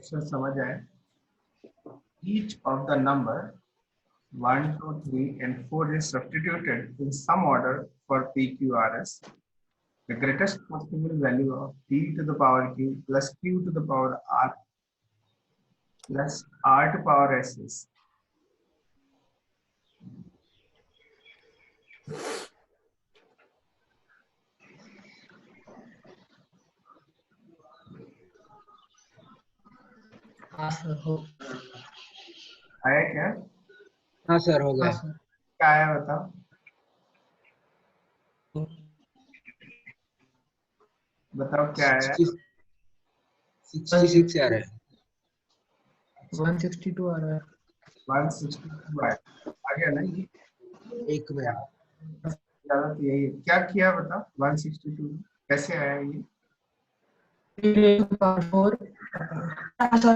Question समझ आए? Each of the number 1, 2, 3 and 4 is substituted in some order for PQRS. The greatest possible value of P to the power Q plus Q to the power R plus R to power S is. हाँ sir हो आया क्या? हाँ sir हो गया। क्या आया बताओ? बताओ क्या आया? 66 आ रहा है। 162 आ रहा है। 162 आया। आ गया ना? एक मिनट। ज्यादा तो यही है। क्या किया बताओ? 162 कैसे आया ये?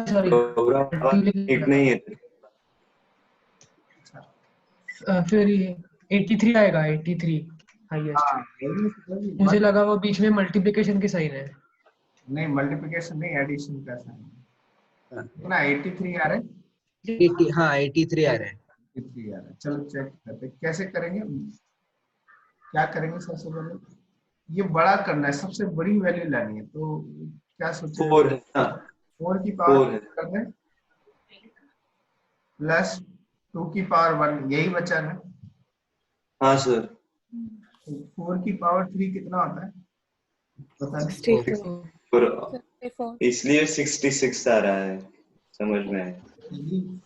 सॉरी प्रोग्राम ठीक नहीं है। फिर 83 आएगा। 83 हाईएस्ट। मुझे लगा वो बीच में मल्टीप्लिकेशन की साइन है। नहीं, मल्टीप्लिकेशन नहीं, एडिशन का साइन है ना। 83 आ रहा है। 80 हाँ 83 आ रहा है। 83 आ रहा है। चलो चेक करते हैं कैसे करेंगे। क्या करेंगे? सबसे पहले ये बड़ा करना है, सबसे बड़ी वैल्यू लानी है। तो क्या सोचे? 4 है ना? 4 की पावर 4 है। कर दें प्लस 2 की पावर 1, यही बचा ना। हाँ सर। 4 की पावर 3 कितना होता है पता नहीं? 64 इसलिए 66 आ रहा है। समझ में आया।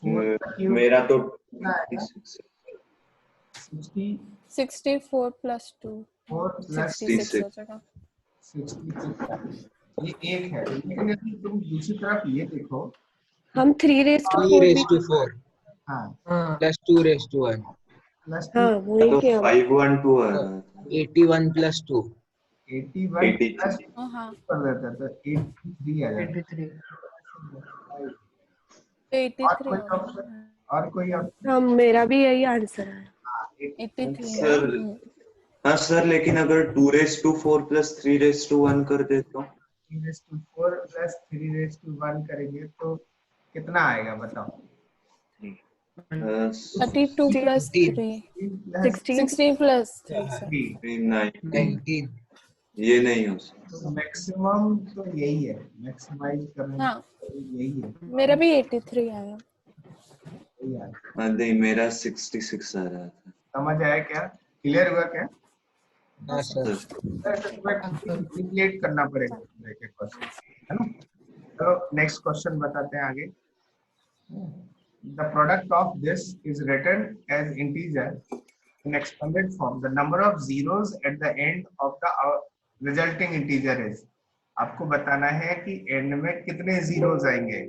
4 का क्यूब मेरा तो कितना आएगा? 64 प्लस 2 4 प्लस 66 हो जाएगा। 66 ये एक है। लेकिन यदि तुम दूसरी तरफ ये देखो, हम 3 रेज टू 3 4 रेज भी टू 4 हाँ प्लस 2 रेज टू 1 प्लस हाँ वही तो किया। 512 आ रहा था। 81 प्लस 2 81 प्लस हाँ कर देता तो 83 आ जाता। 83 और 83 कोई होगा। ऑप्शन? और कोई ऑप्शन? हाँ मेरा भी यही आंसर है। 83 सर हाँ सर, लेकिन अगर 2 raise to 4 plus 3 raise to 1 कर दे तो 3 प्लस 3 करेंगे तो कितना आएगा बताओ? 32 प्लस 3 16 प्लस 3 19 ये नहीं हो सकता। मैक्सिमम तो यही है, मैक्सिमाइज करना हाँ यही है। मेरा भी 83 आया। यही है। हाँ नहीं, मेरा 66 आ रहा था। समझ आया क्या? क्लियर हुआ क्या? हाँ सर। कैलकुलेट करना पड़ेगा क्वेश्चन, है ना। तो नेक्स्ट क्वेश्चन बताते हैं आगे। The product of this is written as integer in expanded form. The number of zeros at the end of the resulting integer is. आपको बताना है कि एंड में कितने जीरोस आएंगे।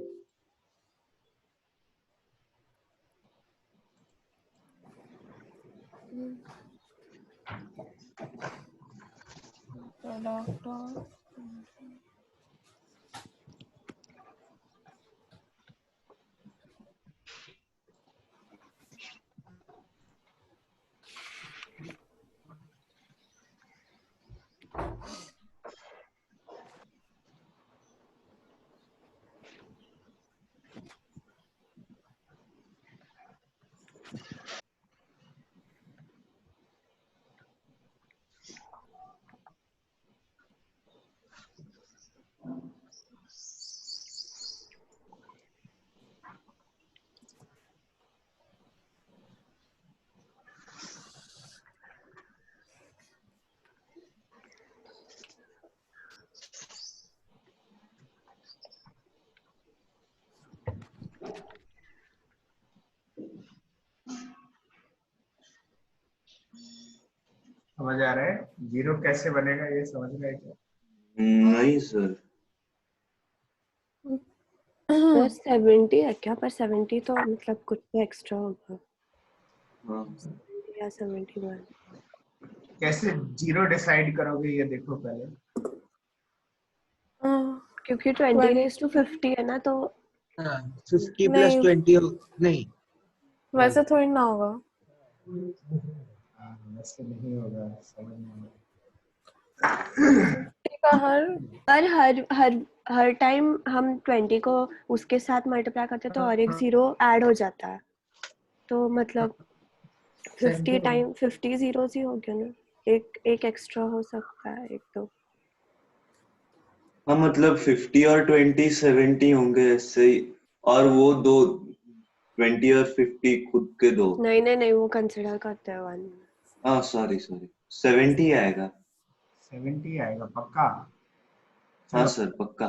समझ आ रहा है? जीरो कैसे बनेगा ये समझ रहे हैं क्या? नहीं सर। पर 70 है क्या? पर 70 तो मतलब कुछ तो एक्स्ट्रा होगा। हाँ। या 71 कैसे जीरो डिसाइड करोगे ये देखो पहले। क्योंकि 20 रेज टू 50 है ना, तो 50 प्लस 20 नहीं वैसे थोड़ी ना होगा। वैसे नहीं होगा, समझ में का हर पर हर टाइम हम 20 को उसके साथ मल्टीप्लाई करते तो और एक 0 ऐड हो जाता है, तो मतलब 50 टाइम 50 zeros ही हो गया ना, एक एक्स्ट्रा हो सकता है एक तो। हाँ मतलब 50 और 20 70 होंगे ऐसे ही, और वो दो 20 और 50 खुद के दो। नहीं वो कंसिडर करते हैं 1। हाँ सॉरी 70 आएगा। 70 आएगा पक्का? हाँ चलो सर पक्का।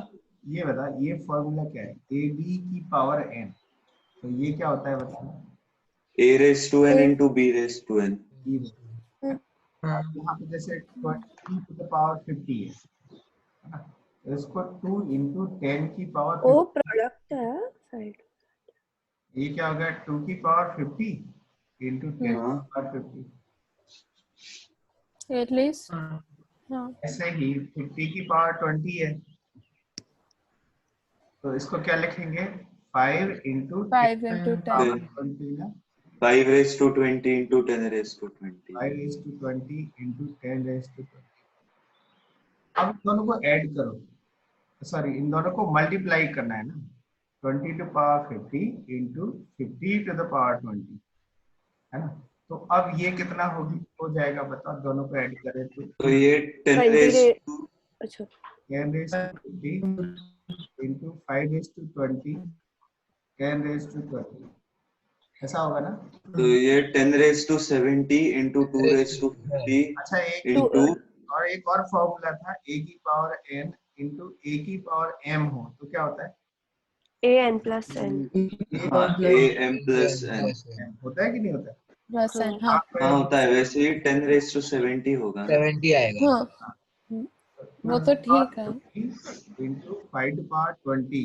ये बता, ये फॉर्मूला क्या है? ए बी की पावर n, तो ये क्या होता है बताना? a raised to n into b raised to n। E अब यहाँ पे जैसे 20 to the power 50 है ना, तो इसको 2 into 10 की पावर ओ 50, प्रोडक्ट है साइड। ये क्या हो गया? 2 की पावर 50 into 10 हाँ की पावर 50। एटलीस्ट हाँ ऐसे ही 50 की पावर 20 है, तो इसको क्या लिखेंगे? 5 into 5 into 10 power 20 ना, 5 raised to 20 into 10 raised to 20। 5 raised to 20 into 10 raised to 20। अब इन दोनों को ऐड करो, सॉरी इन दोनों को मल्टीप्लाई करना है ना, 20 to power 50 into 50 to the power 20 है ना, तो अब ये कितना हो जाएगा बताओ, दोनों को ऐड करें तो तो ये 10 20 raised to अच्छा 10 raised to 50 into 5 raised to 20 10 raised to 20, ऐसा होगा ना? तो ये 10 raised to 70 into 2 raised to 50 अच्छा into एक और फॉर्मूला था, a की पावर n into a की पावर m हो तो क्या होता है? an plus n। हाँ a m plus n। m होता है कि नहीं होता है? प्लस एन हाँ हाँ होता है, वैसे ही 10 raised to 70 होगा ना। 70 आएगा। हाँ वो तो ठीक है। into 5 to power 20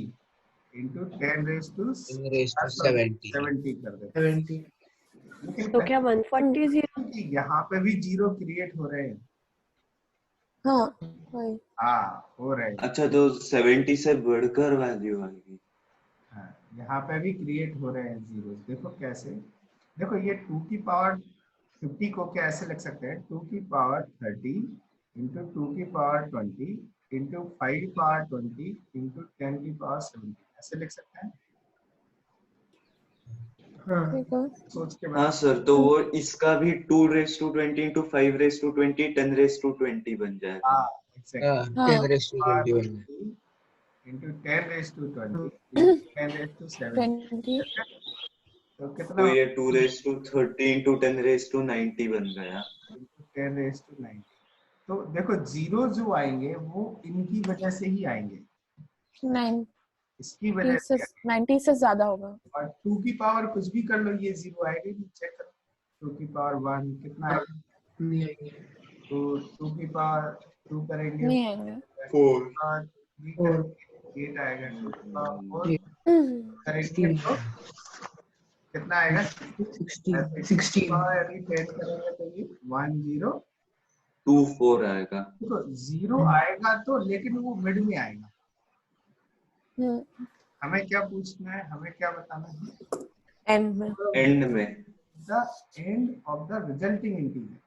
into 10 raised to 10 raised to 70। 70 कर देते हैं। लेकिन तो क्या 140 0? कि यहाँ पे भी जीरो क्रिएट हो रहे हैं। हाँ वही हाँ हो रहे हैं। अच्छा तो 70 से बढ़कर वैल्यू आएगी। हाँ, यहाँ पे भी क्रिएट हो रहे हैं जीरो। देखो कैसे, देखो ये 2 की पावर 50 को क्या ऐसे लिख सकते हैं, 2 की पावर 30 इंटू 2 की पावर 20 इंटू 5 की पावर 20 इंटू 10 की पावर 70, ऐसे लिख सकते हैं। ठीक है। सोच के हाँ बाद सर, तो वो इसका भी 2 raised to 20 into 5 raised to 20 10 raised to 20 बन जाएगा। हाँ हाँ exactly 10 raised to 21। Into 10 raised to 20 into 10 raised to 70, 20 तो कितना तो ये 2 raised to 30 into 10 raised to 90 बन गया। 10 raised to 90। तो देखो जीरो जो आएंगे वो इनकी वजह से ही आएंगे, 90 इसकी वजह से से। 90 से ज्यादा होगा। और 2 की पावर कुछ भी कर लो ये जीरो आएगा ही, चेक करो। 2 की पावर 1 कितना आएगा? तो 2 की पावर 2 करेंगे नहीं आएंगे। 4 और 3 करेंगे 8 आएगा। 2 की पावर 4 करेंगे तो कितना आएगा? 16 यदि 10 करेंगे तो ये 1024 आएगा। देखो जीरो आएगा तो, लेकिन वो मिड में आएगा। हमें क्या पूछना है, हमें क्या बताना है? एंड में एंड में the end of the resulting integer,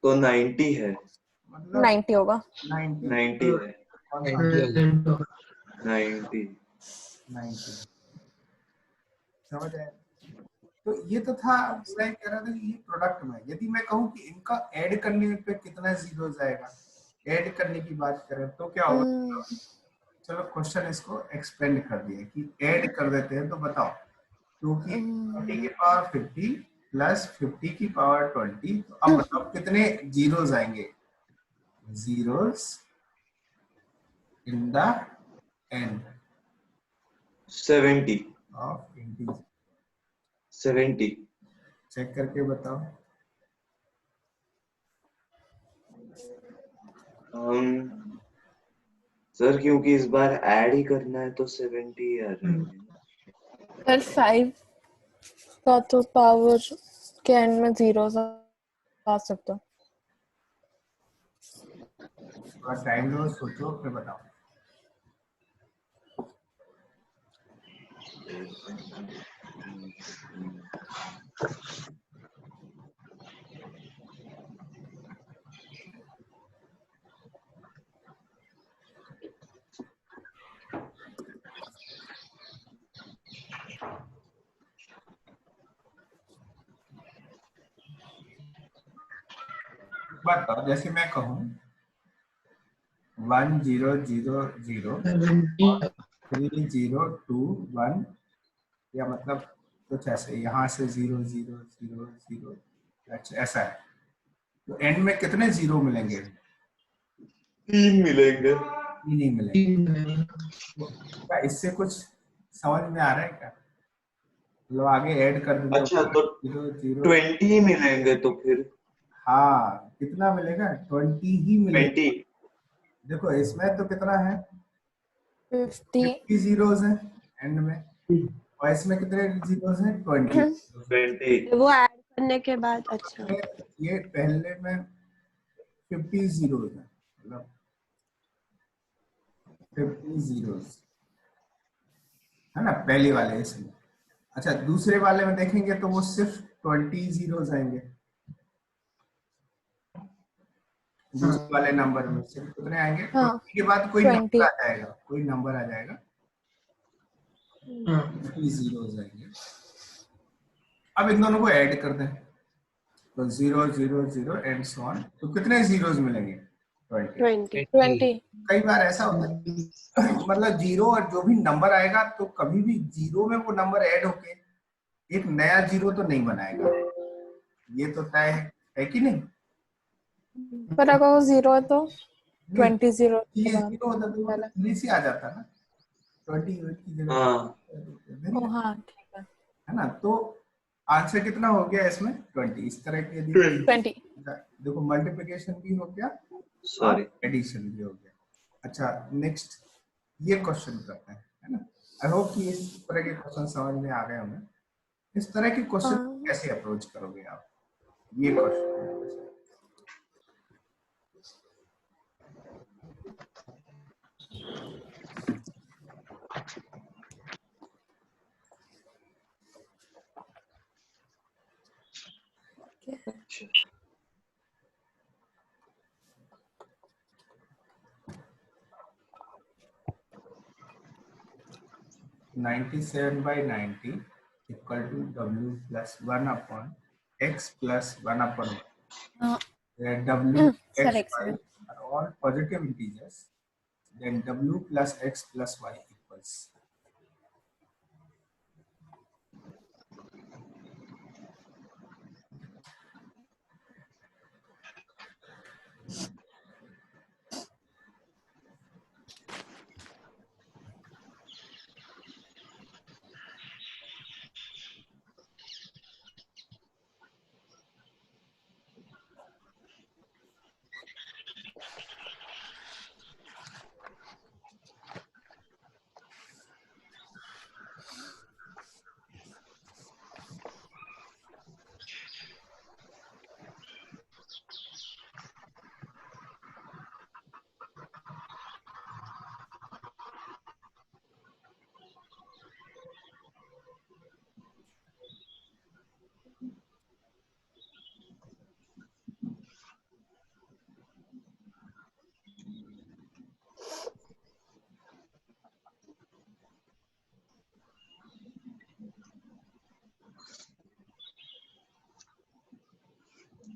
तो 90 है। मतलब 90 होगा। 90 है। कौन सा? 90 90 समझ आया? तो ये तो था, मैं कह रहा था कि ये प्रोडक्ट में यदि मैं कहूँ कि इनका ऐड करने पे कितना जीरो आएगा, ऐड करने की बात करें तो क्या होगा? चलो क्वेश्चन इसको एक्सपेंड कर दिया कि ऐड कर देते हैं, तो बताओ 2 की 40 की पावर 50 प्लस 50 की पावर 20, तो अब बताओ कितने जीरोस आएंगे? Zeros in the end 70 of integer. 70 check करके बताओ। सर क्योंकि इस बार ऐड ही करना है तो 70 आ जाएंगे। फिर 5 का तो पावर के एंड में जीरो आ सकता। थोड़ा टाइम लो, सोचो फिर बताओ। बताओ, जैसे मैं कहूँ 1000 70 3021, या मतलब कुछ ऐसे यहाँ से 0000, अच्छा ऐसा है, तो एंड में कितने जीरो मिलेंगे? 3 मिलेंगे। तीन ही मिलेंगे। तो क्या इससे कुछ समझ में आ रहा है क्या? मतलब आगे ऐड कर देंगे अच्छा, तो 0 0। 20 ही मिलेंगे तो फिर हाँ, कितना मिलेगा? 20 ही मिलेगा। 20। देखो इसमें तो कितना है, 50 50 जीरोस हैं एंड में, और इसमें कितने जीरोस हैं? 20। 20। वो ऐड करने के बाद अच्छा ये पहले में 50 जीरोस हैं, मतलब 50 जीरोस है ना पहले वाले इसमें। अच्छा, दूसरे वाले में देखेंगे तो वो सिर्फ 20 जीरोस आएंगे। दूसरे वाले नंबर में सिर्फ कितने आएंगे? हाँ 20 के बाद कोई 20 नंबर आ जाएगा, कोई नंबर आ जाएगा, हाँ 20 जीरोस आएंगे। अब इन दोनों को ऐड कर दें तो 0 0 0 एंड सो ऑन, तो कितने जीरोस मिलेंगे? 20। 20 20 कई बार ऐसा होता है मतलब जीरो और जो भी नंबर आएगा तो कभी भी जीरो में वो नंबर ऐड होके एक नया जीरो तो नहीं बनाएगा, ये तो तय है कि नहीं? पर अगर वो 0 है तो नहीं, 20 0 के ये बाद जीरो होता तो वो तो पहले। पहले से आ जाता ना, 20 की जगह हाँ, ओ हाँ ठीक है। है ना। तो आंसर कितना हो गया इसमें? 20। इस तरह की यदि 20 देखो मल्टीप्लिकेशन भी हो गया और सॉरी। एडिशन भी हो गया। अच्छा, नेक्स्ट ये क्वेश्चन करते हैं, है ना। आई होप कि इस तरह के क्वेश्चन समझ में आ गए होंगे। इस तरह के क्वेश्चन हाँ कैसे अप्रोच करोगे आप? ये question 97/90 equal to w plus 1 upon x plus 1 upon 1, हाँ where w, सर x, एक y second. are all positive integers, then w plus x plus y equals.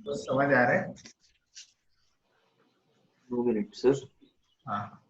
तो समझ आ रहा है? 2 मिनट सर। हाँ,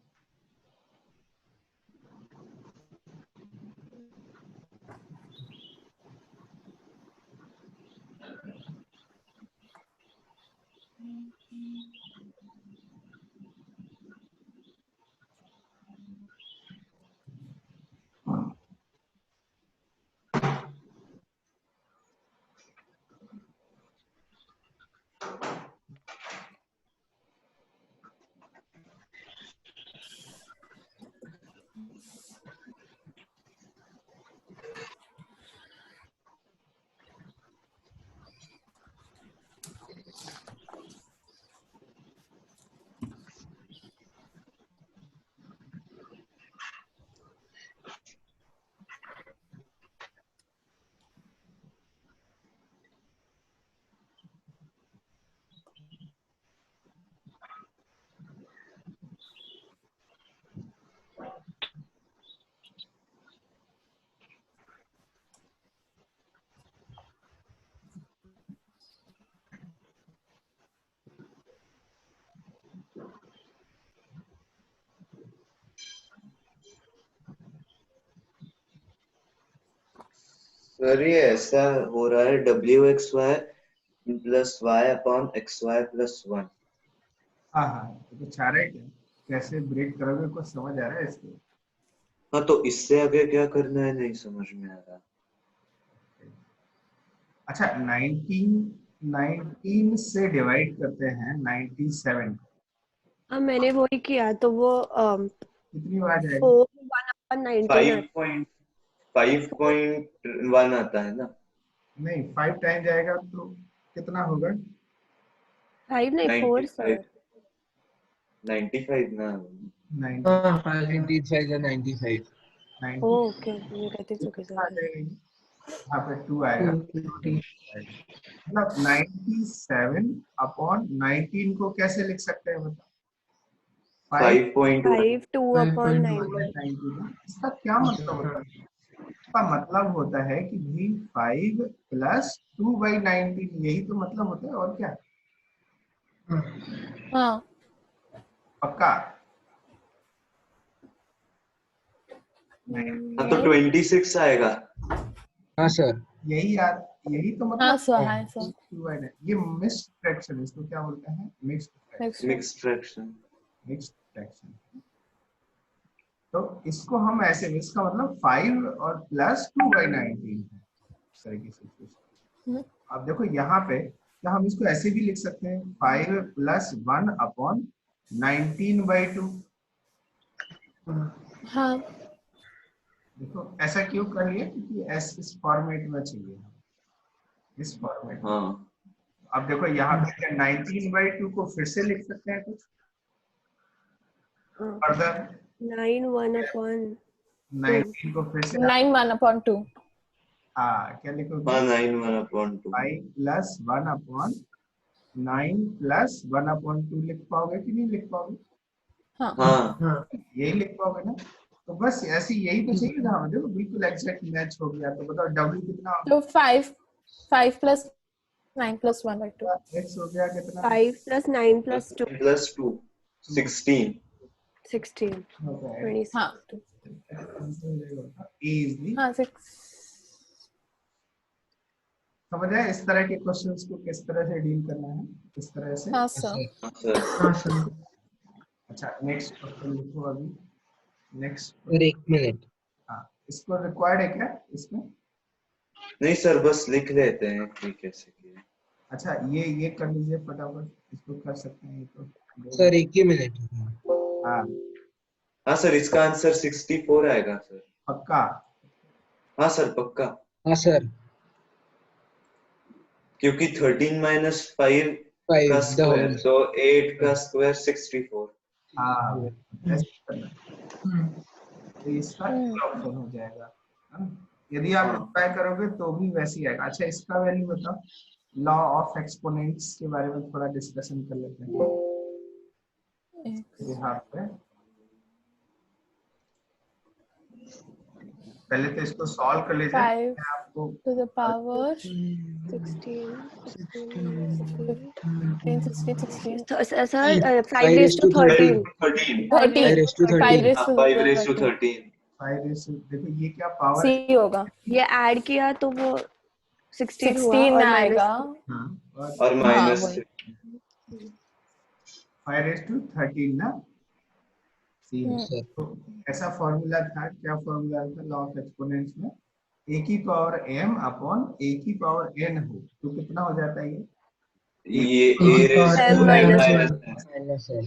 सर ये ऐसा हो रहा है WXY plus Y upon XY plus 1। हाँ हाँ, तो कुछ आ रहा है क्या, कैसे ब्रेक करोगे, कुछ समझ आ रहा है इसको? हाँ तो इससे आगे क्या करना है नहीं समझ में आ रहा। अच्छा, 19 से डिवाइड करते हैं 97 को, हाँ मैंने वही किया तो वो कितनी बार जाएगा? 4 1/19 5.1 आता है ना। नहीं, 5 टाइम जाएगा तो कितना होगा? 5 नहीं 4 95 सर। 95 ना। 90 हाँ 5 95 या 95। 90 ओके ये कहते चुके कितना आ सर। जाएगा ये? यहाँ पे 2 आएगा, 250। मतलब 97 अपॉन 19 को कैसे लिख सकते हैं मतलब? 5.1 5 2/19। 5.1 इसका क्या मतलब होता है? इसका मतलब होता है कि भी 5 प्लस 2/19, यही तो मतलब होता है, और क्या? हाँ पक्का? हाँ तो 26 आएगा। हाँ सर। यही यार, यही तो हाँ मतलब सर, हाँ सर। 2/9 ये मिक्स्ड फ्रैक्शन, इसको क्या बोलते हैं? Mixed fraction. Mixed fraction. Mixed fraction. तो इसको हम ऐसे, इसका मतलब 5 और प्लस 2/19 है, इस तरीके से। अब देखो यहाँ पे, क्या हम इसको ऐसे भी लिख सकते हैं? 5 प्लस 1 अपॉन 19/2। हाँ देखो ऐसा क्यों कर लिया, क्योंकि इस फॉर्मेट में चाहिए, इस फॉर्मेट में। हाँ अब देखो यहाँ पे 19/2 को फिर से लिख सकते हैं कुछ फर्दर। 9 1/2। 19 को फिर से 9 1/2। हाँ, क्या लिखोगे? हाँ 9/1/2। 5 प्लस 1 अपॉन 9 प्लस 1/2 लिख पाओगे कि नहीं लिख पाओगे? हाँ हाँ हाँ यही लिख पाओगे ना? तो बस ऐसी यही तो चाहिए था हमें। देखो बिल्कुल एग्जैक्ट मैच हो गया। तो बताओ W कितना हो तो 5 प्लस 9 प्लस 1/2। गया? X हो गया कितना? 5 + 9 + 2 प्लस 2 16। 16 हो गया 26। हाँ A is the। हाँ 6। समझ आया इस तरह के क्वेश्चंस को किस तरह से डील करना है, इस तरह से? हाँ हाँ सर। सर। हाँ सर। हाँ सर। अच्छा, नेक्स्ट क्वेश्चन लिखो अभी। Next, sir 1 minute. हाँ, इसको रिक्वायर्ड है क्या इसमें? नहीं सर बस लिख लेते हैं कि कैसे किया। अच्छा, ये कर लीजिए फटाफट, इसको कर सकते हैं ये तो। सर 1 ही मिनट। हाँ हाँ सर इसका आंसर 64 आएगा सर। पक्का? हाँ सर पक्का। हाँ सर। क्योंकि 13 माइनस 5 का 5 द स्क्वायर होल। तो 8 का स्क्वायर 64। हाँ ऐसे करना है। तो इसका ऑप्शन हो जाएगा, है ना? यदि आप हाँ। अप्लाई करोगे तो भी वैसे ही आएगा। अच्छा, इसका वैल्यू बताओ। लॉ ऑफ एक्सपोनेंट्स के बारे में थोड़ा डिस्कशन कर लेते हैं यहाँ पे। पहले तो इसको सॉल्व कर लीजिए। 5 मैं आपको to the power 16 16. Sir 5 5 raised to 13। 13 5 raised to 5 13। raised to 5 raised to 13। 5 देखो ये क्या पावर C है? होगा। ये ऐड किया तो वो 16 हुआ 16 और आएगा। हाँ, और माइनस वही। 5 13 ना? सी है। सर तो ऐसा फॉर्मूला था, क्या फॉर्मूला था लॉ ऑफ एक्सपोनेंट्स में? a की पावर m अपॉन a की पावर n हो तो कितना हो जाता है ये? ये a raised to M n minus minus one। n। Minus है।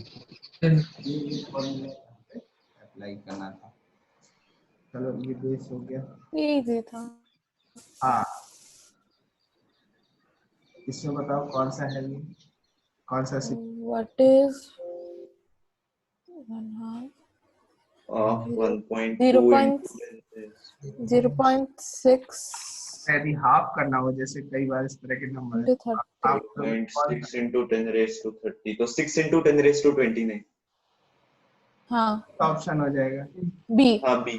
ये फॉर्मूला यहाँ पे अप्लाई करना था। चलो ये बेस हो गया। ये इजी था। हाँ, इसमें बताओ कौन सा है ये, कौन सा What is 1/2? of 1.2 0.6 यदि हाफ करना हो, जैसे कई बार इस तरह के number into 30. Half 0.6 into 10 raised to 30 तो 6 into 10 raised to 29। हाँ ऑप्शन हो जाएगा। B। हाँ बी।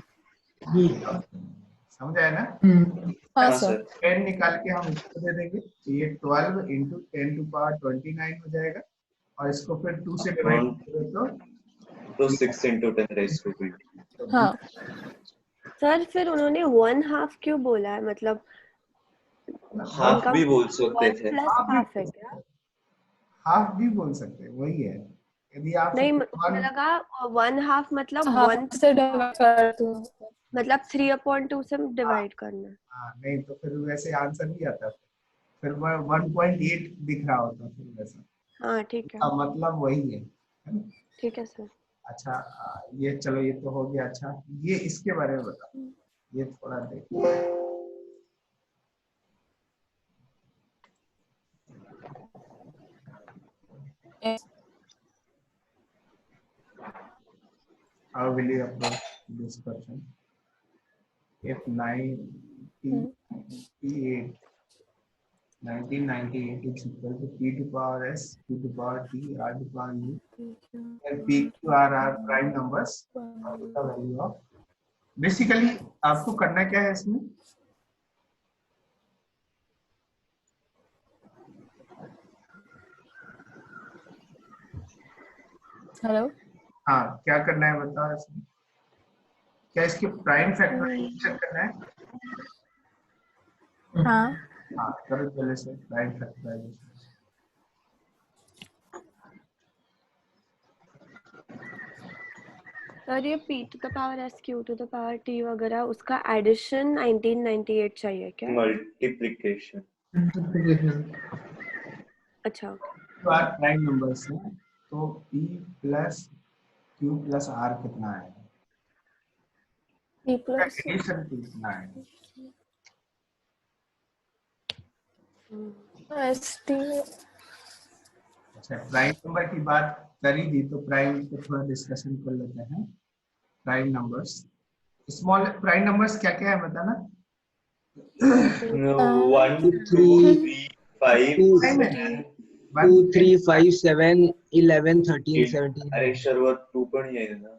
समझ आया ना? हाँ हाँ सर। सर। 10 निकाल के हम इसको दे देंगे तो ये 12 into 10 to power 29 हो जाएगा, और इसको फिर 2 से डिवाइड करें तो 6 into 10 raised to 20। हाँ सर फिर उन्होंने 1/2 क्यों बोला है? मतलब हाफ भी बोल सकते थे। प्लस हाफ है क्या? हाफ भी बोल सकते हैं, वही है। यदि आप नहीं मुझे लगा 1/2 मतलब हाफ 1 से डिवाइड कर दो। मतलब 3/2 से डिवाइड करना। हाँ नहीं तो फिर वैसे आंसर नहीं आता, फिर 1.8 दिख रहा होता फिर वैसा। हाँ ठीक है, अब मतलब वही है ना? ठीक है सर। अच्छा ये चलो ये तो हो गया। अच्छा ये इसके बारे में बताओ, ये थोड़ा देखो। How will you approach this question? If 1998 is equal to p to power s, q to power t, r to power u, and p, q, r are prime numbers, what is the value of? Basically आपको करना क्या है इसमें? Hello, हाँ क्या करना है बताओ इसमें? क्या इसके प्राइम फैक्टराइजेशन करना है? हाँ हाँ करो जल्दी से प्राइम फैक्टराइजेशन। सर ये p to the power s, q to the power t वगैरह उसका एडिशन 1998 चाहिए क्या? मल्टीप्लिकेशन। अच्छा तो आर प्राइम नंबर्स हैं, तो p plus q plus r कितना है? p प्लस एडिशन कितना है? st। अच्छा प्राइम नंबर की बात करी दी तो प्राइम पे थोड़ा डिस्कशन कर लेते हैं। Prime numbers, small prime numbers क्या क्या है बताना? 1 2 3 5 प्राइम है 7 2 3 5 7 11 13 8। 17। अरे शरूआत 2 पण ही आहे ना।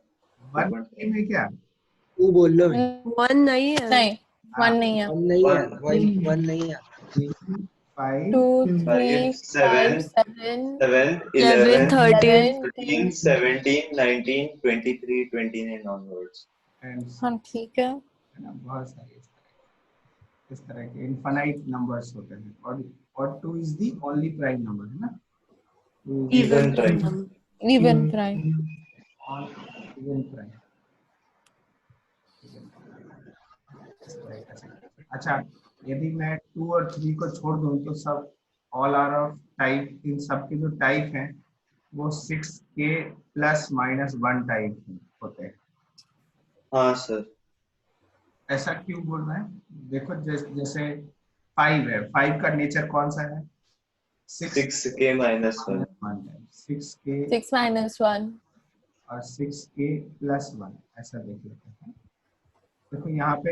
1 प्राइम है क्या? 2 बोल लो मैं। 1 नहीं है। नहीं, 1 नहीं है। 1 नहीं है, 1 नहीं है। 5 2 3 5 7 11 13 13 17 19 23 29 onwards। एंड हाँ ठीक है। ना बहुत सारे इस तरह के इनफाइनाइट नंबर्स होते हैं, और 2 is the only prime number है ना? Even prime. Even prime. Even prime. अच्छा यदि मैं 2 और 3 को छोड़ दूं तो सब ऑल आर ऑफ टाइप, इन सब के जो टाइप हैं वो 6k प्लस माइनस 1 टाइप होते हैं। हाँ सर। ऐसा क्यों बोल रहे हैं? देखो जैसे 5 है, 5 का नेचर कौन सा है? 6k -1 6k 6 minus 1। और 6k प्लस 1 ऐसा देख लेते हैं। देखो यहाँ पे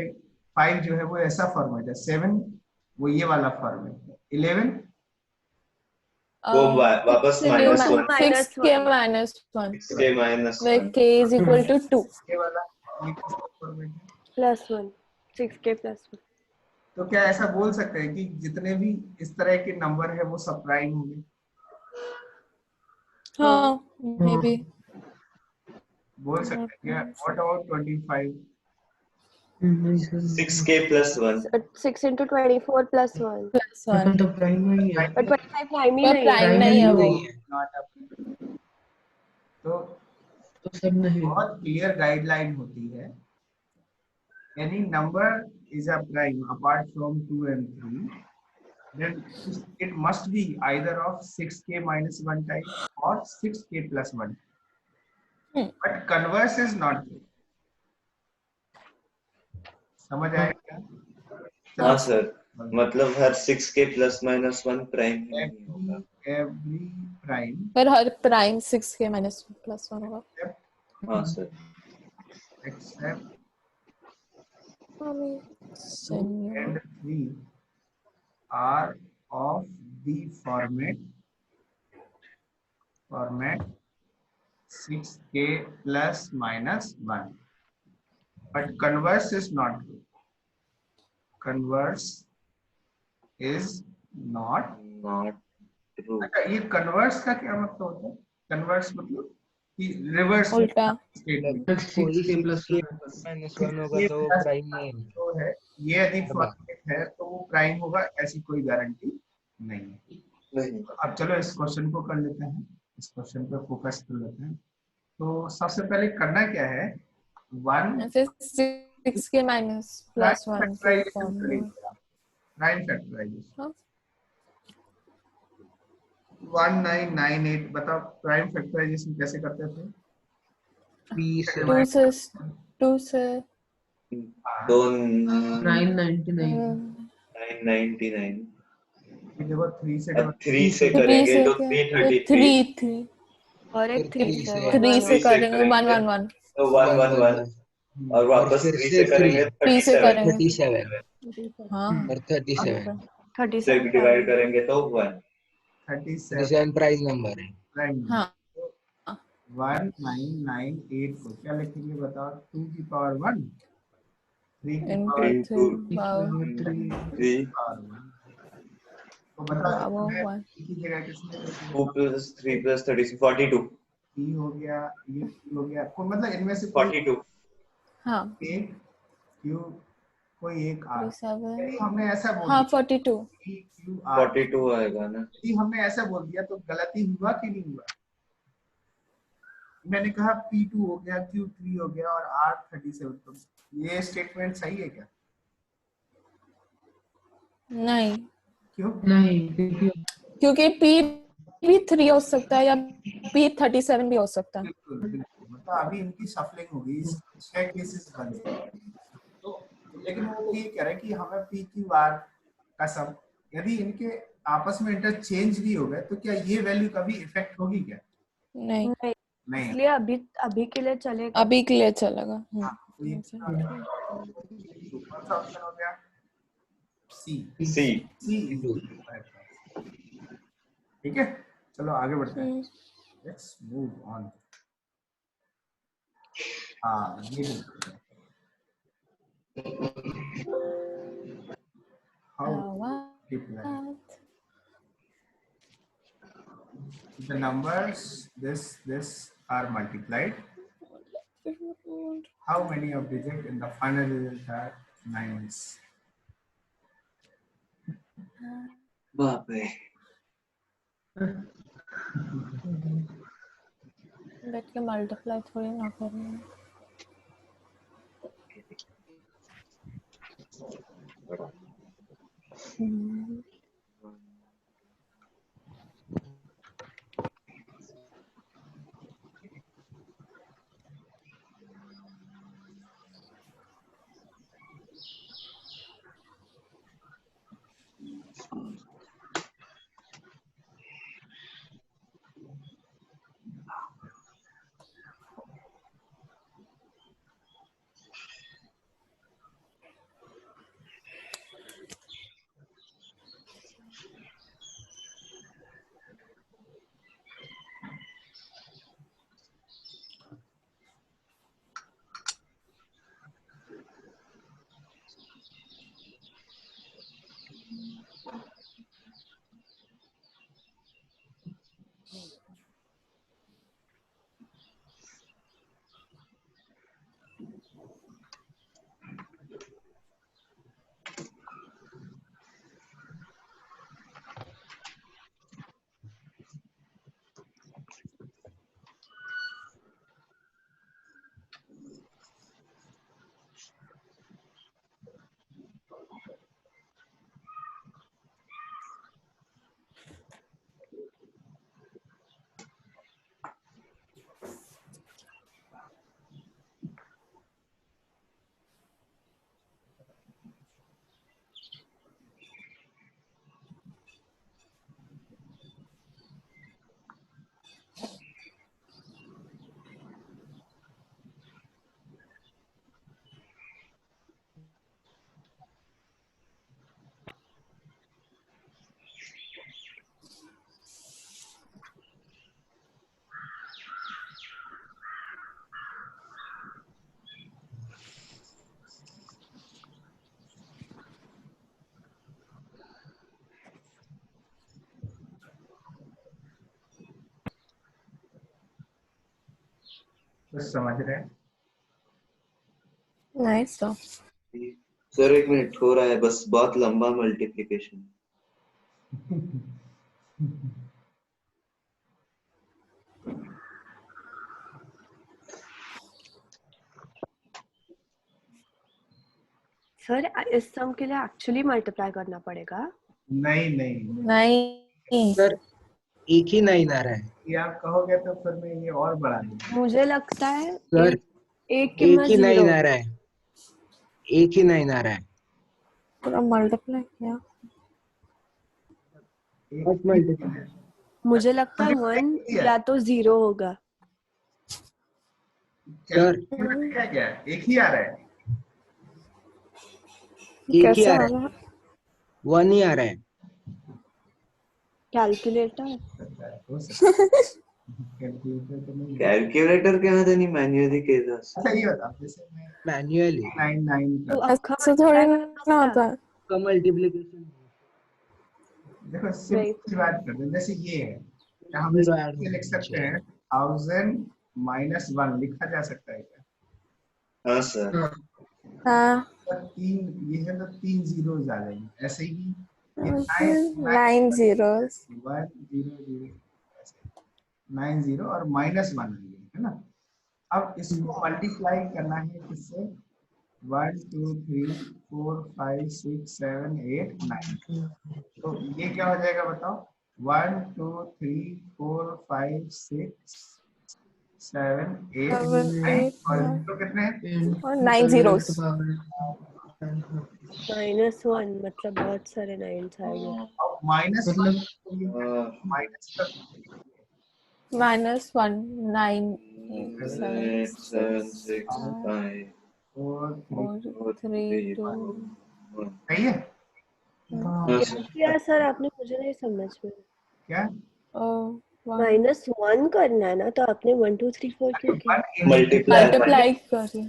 5 जो है वो ऐसा फॉर्मेट है, 7 वो ये वाला फॉर्मेट है, 11 वो वापस -1 6k minus 1 6k -1 where k is equal to 2। ये वाला ये किसका फॉर्मेट है? +1 6k +1। तो क्या ऐसा बोल सकते हैं कि जितने भी इस तरह के नंबर है वो सब प्राइम होंगे? हाँ मे बी बोल सकते हैं क्या? What about 25? 6k +1 6 into 24 +1 plus 1। तो प्राइम नहीं है। but 25 प्राइम ही पर नहीं है। प्राइम नहीं है वो। Not a- तो तो सब नहीं। बहुत क्लियर गाइडलाइन होती है, any number is a prime apart from 2 and 3, then it must be either of 6k minus 1 type or 6k plus 1, but converse is not true. समझ आया क्या? हाँ सर, मतलब हर 6k +-1 प्राइम ही नहीं होगा। every prime पर हर प्राइम 6k minus plus 1 होगा। हाँ sir. except 2 Continue. and 3 are of the format 6k plus minus 1, but converse is not true. Converse is not Not true। अच्छा ये कन्वर्स का क्या मतलब होता है? कन्वर्स मतलब कि रिवर्स उल्टा। स्टेटमेंट। कोई 6k +1 होगा तो प्राइम नहीं है। तो है ये यदि फॉर्मेट है तो वो प्राइम होगा, ऐसी कोई गारंटी नहीं है। नहीं। अब चलो इस क्वेश्चन को कर लेते हैं, इस क्वेश्चन पे फोकस कर लेते हैं। तो सबसे पहले करना क्या है, 1 फिर 6 के माइनस प्लस 1 के फैक्टराइजेशन फॉर्म में। करेंगे, प्राइम फैक्टराइजेशन। हाँ 1998, बताओ प्राइम फैक्टराइजेशन कैसे करते थे? P से 2 से 2 से तो 999 999 ये देखो 3 से अब 3 से 3 करेंगे से तो क्या 333 3 और एक फिर 3 3 से से 3 से 3 से करेंगे करेंगे 111 तो 111 और और वापस फिर 3 से से करेंगे 3 से 37 करेंगे 37 हाँ और 37 से 37 डिवाइड करेंगे तो 1 37 37 प्राइस नंबर है। प्राइम। हाँ 1998 को क्या लिखेंगे बताओ? 2 की पावर 1, 3 की इनटू पावर into 3 पावर 3 1। तो बताओ पावर इसमें 1 p की जगह किसने लिखी 2 बताओ? plus 3 plus 36 42 p हो गया, ये p हो गया, कोई मतलब इनमें से कोई 42 हाँ एक q, कोई एक r। 37 यदि हमने ऐसा बोल हाँ दिया 42 p q r, 42 आएगा ना। यदि हमने ऐसा बोल दिया तो गलती हुआ कि नहीं हुआ? मैंने कहा p2 हो गया, q3 हो गया और r 37, तो ये स्टेटमेंट सही है क्या? नहीं क्यों? नहीं, क्योंकि P भी 3 हो सकता है या P 37 भी हो सकता है। बिल्कुल बिल्कुल, मतलब अभी इनकी शफलिंग होगी, 6 केसेस बने। तो लेकिन वो ये कह रहे हैं कि हमें पी क्यू आर का सम, यदि इनके आपस में इंटरचेंज भी हो गए तो क्या ये वैल्यू कभी इफेक्ट होगी क्या? नहीं नहीं, नहीं। इसलिए अभी के लिए चलेगा। अभी के लिए चलेगा हाँ, तो ये कौन सा ऑप्शन हो गया? सी। सी सी ठीक है, चलो आगे बढ़ते हैं। Let's move on. हाँ ये देखते हैं। How multiply the numbers this are multiplied? How many of digit in the final result are 9s? बाप रे। बैठ के मल्टीप्लाई थोड़ी ना करना है। कुछ समझ रहे हैं? नाइस तो सर 1 मिनट हो रहा है, बस बहुत लंबा मल्टीप्लिकेशन। सर इस सम के लिए एक्चुअली मल्टीप्लाई करना पड़ेगा? नहीं नहीं, नहीं सर एक ही 9 आ रहा है ये आप कहोगे तो फिर मैं ये और बढ़ा दूंगा। मुझे लगता है सर। एक एक कीमत ही 9 जीरो। आ रहा है, एक ही 9 आ रहा है। पूरा मल्टीप्लाई किया। बस मल्टीप्लाई। मुझे लगता है 1 या तो 0 होगा। सर क्या एक ही आ रहा है? एक ही कैसे आ आ रहा रहा है, है? 1 ही आ रहा है। कैलकुलेटर। हो सकता है। कैलकुलेटर तो नहीं है। कैलकुलेटर के मत नहीं मैन्युअली केदा। अच्छा ये बताओ, जैसे मैं मैन्युअली 9 तो कर, अक्खा ऐसे थोड़ी ना होता है। का मल्टीप्लिकेशन देखो सिंपल सी बात करते हैं, जैसे ये है, क्या हम जीरो ऐड इसको लिख सकते हैं 1000 - 1 लिखा जा सकता है क्या? हाँ सर। हाँ, तो तीन ये है तो 3 जीरोस आ जाएंगे, ऐसे ही ये 9 zeros। 1 0 0 9 0 और -1 आएंगे, है ना? अब इसको मल्टीप्लाई करना है किससे? 1 2 3 4 5 6 7 8 9। तो ये क्या हो जाएगा बताओ? 1 2 3 4 5 6 7 8 7 9 8 और 9 जीरो कितने हैं? और 9 zeros। -1 मतलब बहुत सारे 9s आएंगे। अब माइनस मतलब माइनस का -1 9 8 7 8 7 6 6 5 4 3 4 3 2 1। सही है हाँ क्या सर। किया सर आपने? मुझे नहीं समझ में। क्या? -1 करना है ना, तो आपने 1 2 3 4 क्यों किया? मल्टीप्लाई मल्टीप्लाई करें।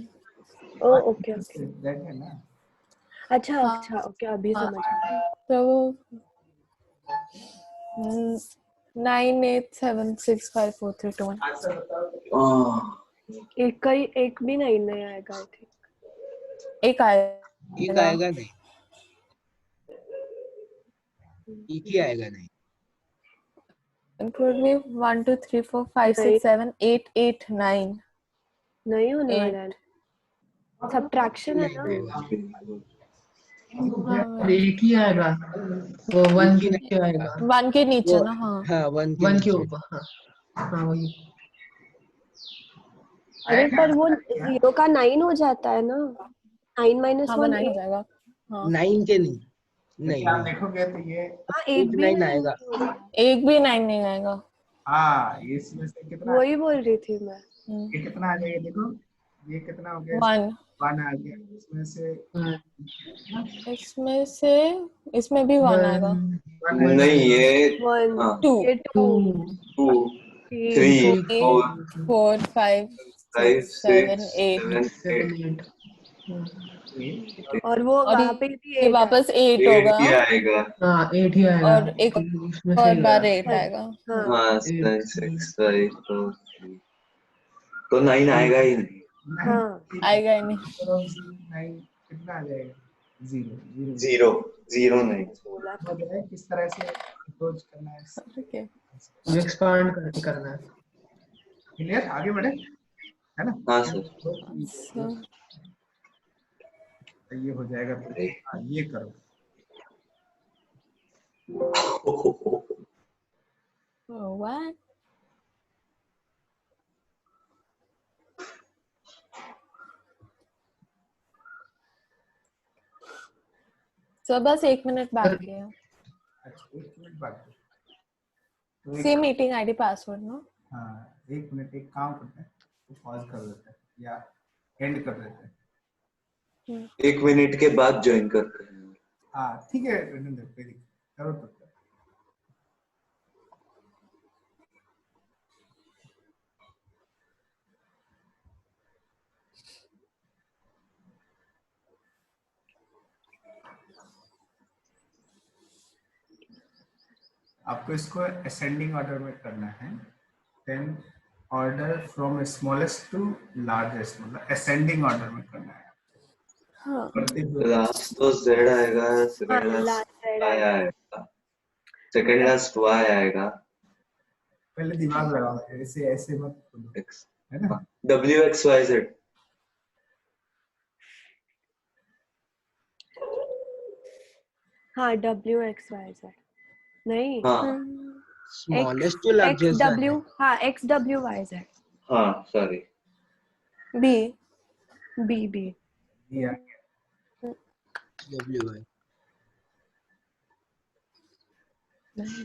ओ ओके ओके। दैट है ना। अच्छा हाँ। अच्छा ओके, अभी हाँ। समझ में। तो वो 9 8 7 6 5 4 3 2 1। आंसर बताओ। एक भी नहीं आएगा आई थिंक। एक एक आएगा। आएगा नहीं, एक ही आएगा नहीं। It would be 1 2 3 4 5 6 7 8 8 9 नहीं होने 8। वाला है। सब्ट्रैक्शन है ना। और एक ही आएगा, वो 1 एक ही के नहीं, नीचे आएगा, 1 के नीचे वो ना। हाँ, हाँ 1 के 1 के नीचे। ऊपर। हाँ हाँ वही। अरे पर वो 0 का 9 हो जाता है ना। 9 हाँ वो 1 9 हो 8। जाएगा। हाँ, 9 के नहीं, नहीं आप नहीं, देखोगे तो ये हाँ एक एक भी 9 नहीं आएगा। होगा। एक भी 9 नहीं आएगा। इसमें से कितना वही बोल रही थी मैं। ये कितना आ जाएगा देखो, ये कितना हो गया? 1 1 आ गया, इसमें से इसमें से इसमें भी 1 आएगा। 1 नहीं ये 1 हाँ 2 ये 2 2 3 3 4 4 5 5 6 7 6 8 7 8 और वो और वहां पे भी ये 8 वापस 8 8 होगा ही आएगा। हाँ 8 ही आएगा, और एक उसमें से और ही बार आएगा। 8 आएगा। हाँ हाँ 9 6 5 4 3 तो 9 आएगा ही नहीं। हाँ। आएगा ही नहीं। कितना आ जाएगा? 0 0 0 नहीं। बोला हो जाए किस तरह से अप्रोच करना है? Okay. एक्सपांड करके करना है। क्लियर? आगे बढ़े, है ना? हाँ सर। So, तो ये हो जाएगा तो ये करो। what? So बस 1 मिनट बाकी है। अच्छा 1 मिनट बाकी। तो सेम मीटिंग आईडी पासवर्ड ना। हाँ 1 मिनट, एक काम करते हैं, तो पॉज कर देते हैं या एंड कर देते हैं। 1 मिनट के बाद ज्वाइन करते हैं। हाँ ठीक है, करो तो। आपको इसको असेंडिंग ऑर्डर में करना है, then order from smallest to largest, मतलब असेंडिंग ऑर्डर में करना है। हाँ लास्ट तो z आएगा, हाँ second last last y side आएगा, सेकंड लास्ट y आएगा, पहले दिमाग लगाओ, ऐसे ऐसे मत बोलो, x है ना? w x y z। हाँ W X Y Z नहीं हाँ smallest to X largest W हाँ X W Y Z हाँ सॉरी, B B B या W y। नहीं